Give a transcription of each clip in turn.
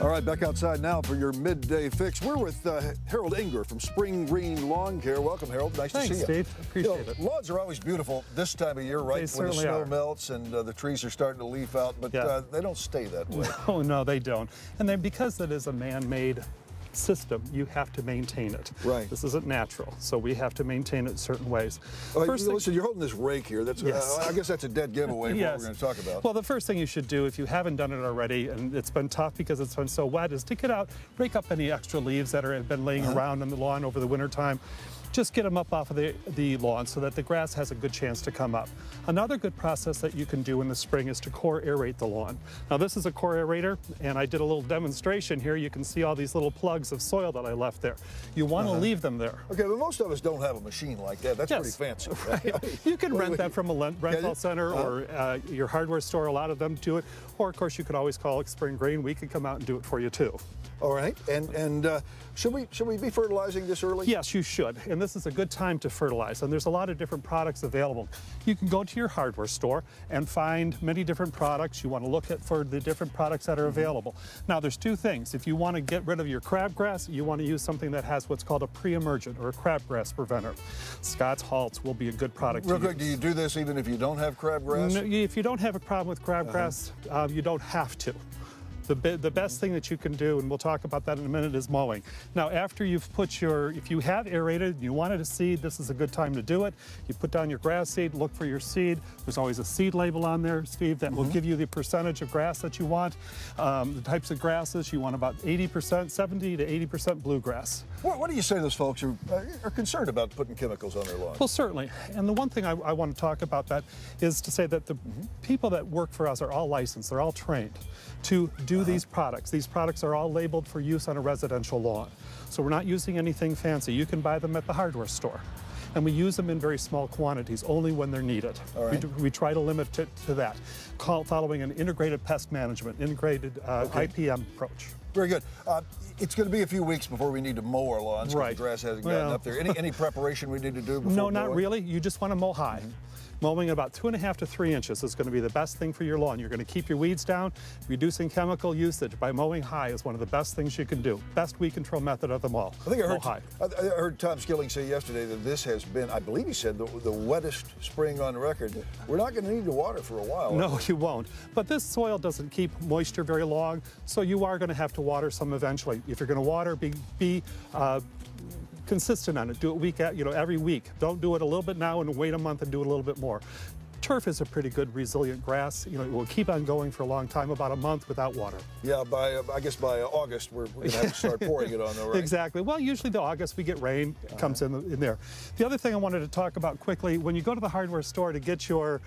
All right, back outside now for your midday fix. We're with Harold Enger from SpringGreen Lawn Care. Welcome, Harold. Nice to see you. Thanks, Steve. Appreciate it. Lawns are always beautiful this time of year, right? When the snow melts and the trees are starting to leaf out, but they don't stay that way. No, they don't. And then because it is a man-made system, you have to maintain it. Right. This isn't natural, so we have to maintain it certain ways. Listen, you're holding this rake here. That's I guess that's a dead giveaway for what we're going to talk about. Well, the first thing you should do, if you haven't done it already, and it's been tough because it's been so wet, is to get out, rake up any extra leaves that have been laying around on the lawn over the winter time. Just get them up off of the lawn so that the grass has a good chance to come up. Another good process that you can do in the spring is to core aerate the lawn. Now this is a core aerator, and I did a little demonstration here. You can see all these little plugs of soil that I left there. You want to leave them there. Okay, but most of us don't have a machine like that. That's pretty fancy. Right. You can rent that from a rental center or your hardware store. A lot of them do it. Or of course you could always call SpringGreen. We can come out and do it for you too. All right, and should we be fertilizing this early? Yes, you should, and this is a good time to fertilize, and there's a lot of different products available. You can go to your hardware store and find many different products. You want to look for the different products that are available. Now, there's two things. If you want to get rid of your crabgrass, you want to use something that has what's called a pre-emergent or a crabgrass preventer. Scott's Halts will be a good product Real quick, do you do this even if you don't have crabgrass? No, if you don't have a problem with crabgrass, you don't have to. The best thing that you can do, and we'll talk about that in a minute, is mowing. Now, after you've put if you have aerated, you wanted a seed, this is a good time to do it. You put down your grass seed, look for your seed. There's always a seed label on there, Steve, that will give you the percentage of grass that you want. The types of grasses, you want about 80%, 70 to 80% bluegrass. What do you say to those folks who are concerned about putting chemicals on their lawn? Well, certainly. And the one thing I want to talk about that is to say that the people that work for us are all licensed, they're all trained to do these products. These products are all labeled for use on a residential lawn. So we're not using anything fancy. You can buy them at the hardware store. And we use them in very small quantities, only when they're needed. We try to limit it to that, following an integrated pest management, integrated IPM approach. Very good. It's going to be a few weeks before we need to mow our lawns because the grass hasn't gotten up there. Any preparation we need to do before No, not really. You just want to mow high. Mowing about 2.5 to 3 inches is going to be the best thing for your lawn. You're going to keep your weeds down. Reducing chemical usage by mowing high is one of the best things you can do. Best weed control method of them all. I think I heard Tom Skilling say yesterday that this has been, I believe he said, the wettest spring on record. We're not going to need to water for a while. No, you won't. But this soil doesn't keep moisture very long, so you are going to have to water some eventually. If you're going to water, be consistent on it. Do it every week. Don't do it a little bit now and wait a month and do it a little bit more. Turf is a pretty good resilient grass. It will keep on going for a long time, about a month without water. Yeah, I guess by August we're going to have to start pouring it on, though, right? Exactly. Well, usually the August we get rain, it comes in there. The other thing I wanted to talk about quickly, when you go to the hardware store to get your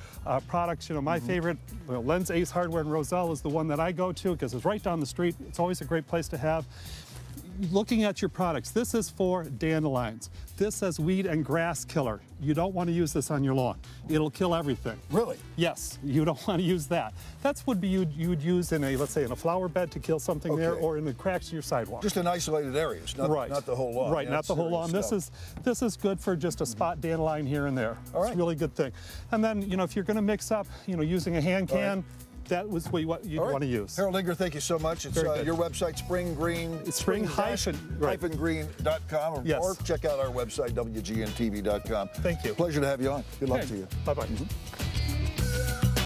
products, my favorite, Lens Ace Hardware in Roselle is the one that I go to because it's right down the street. It's always a great place to have. Looking at your products, this is for dandelions. This says weed and grass killer. You don't want to use this on your lawn. It'll kill everything. Really? Yes, you don't want to use that. That's what you'd use in let's say in a flower bed to kill something there, or in the cracks in your sidewalk. Just in isolated areas, not the whole lawn. Right, not the whole lawn. This is good for just a spot dandelion here and there. It's a really good thing. And then, if you're going to mix up, using a hand can, that was what you want to use. Harold Enger, thank you so much. It's your website, SpringGreen. It's spring-green.com, or check out our website, WGNTV.com. Thank you. Pleasure to have you on. Good luck to you. Bye-bye.